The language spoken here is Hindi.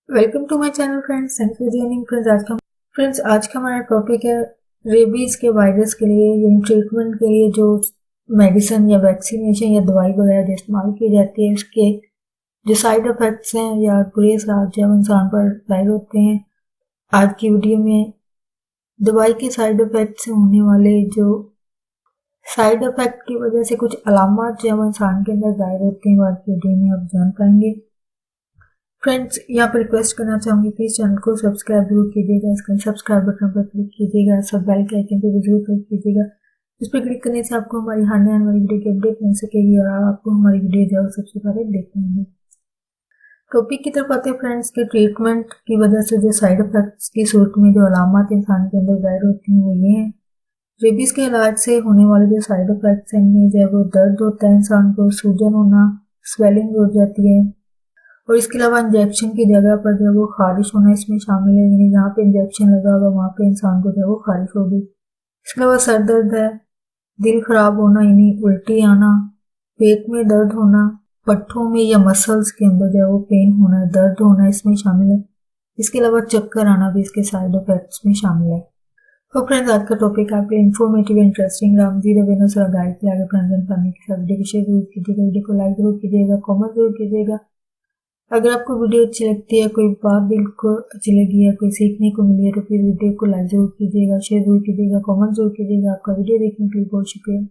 Welcome to my channel friends, thank you joining friends. आज का हमारा टॉपिक है रेबीज के वायरस के लिए या ट्रीटमेंट के लिए जो मेडिसिन या वैक्सीनेशन या दवाई वगैरह जो इस्तेमाल की जाती है उसके जो साइड इफेक्ट्स हैं या बुरे असर जब इंसान पर जाहिर होते हैं। आज की वीडियो में दवाई के साइड इफेक्ट से होने वाले जो साइड इफेक्ट की वजह से कुछ अलामत जब इंसान के अंदर जाहिर होते हैं, आज की वीडियो में आप जान पाएंगे। फ्रेंड्स, यहाँ पर रिक्वेस्ट करना चाहूंगी, प्लीज चैनल को सब्सक्राइब जरूर कीजिएगा, इसके सब्सक्राइब बटन पर क्लिक कीजिएगा, सब बेल के आइकन पर जरूर क्लिक कीजिएगा। इस पर क्लिक करने से आपको हमारी आने वाली वीडियो की अपडेट मिल सकेगी और आपको हमारी वीडियो जरूर सबसे पहले देखते होंगे। टॉपिक की तरफ आते हैं फ्रेंड्स के ट्रीटमेंट की वजह से जो साइड इफेक्ट्स की सूरत में जो अलामत इंसान के अंदर जाहिर होती हैं वो ये हैं। रेबीज के इलाज से होने वाले जो साइड इफेक्ट्स हैं इनमें जो है वो दर्द होता है, इंसान को सूजन होना, स्वेलिंग हो जाती है और इसके अलावा इंजेक्शन की जगह पर जो है वो खारिश होना इसमें शामिल है, यानी जहाँ पे इंजेक्शन लगा होगा वहाँ पे इंसान को जो है वो खारिश होगी। इसके अलावा सर दर्द है, दिल खराब होना यानी उल्टी आना, पेट में दर्द होना, पट्टों में या मसल्स के अंदर जो है वो पेन होना, दर्द होना इसमें शामिल है। इसके अलावा चक्कर आना भी इसके साइड इफेक्ट्स में शामिल है। तो फ्रेंड्स, आज का टॉपिक आपके informative interesting Ram ji रवेनो sir guide किया गया। फ्रेंड्स एंड फैमिली के साथ वीडियो को शेयर जरूर कीजिएगा, वीडियो को लाइक जरूर कीजिएगा, कॉमेंट जरूर कीजिएगा। अगर आपको वीडियो अच्छी लगती है, कोई बात दिल को अच्छी लगी है, कोई सीखने को मिली है तो फिर वीडियो को लाइक जरूर कीजिएगा, शेयर जरूर कीजिएगा, कमेंट जरूर कीजिएगा। आपका वीडियो देखने के लिए बहुत शुक्रिया।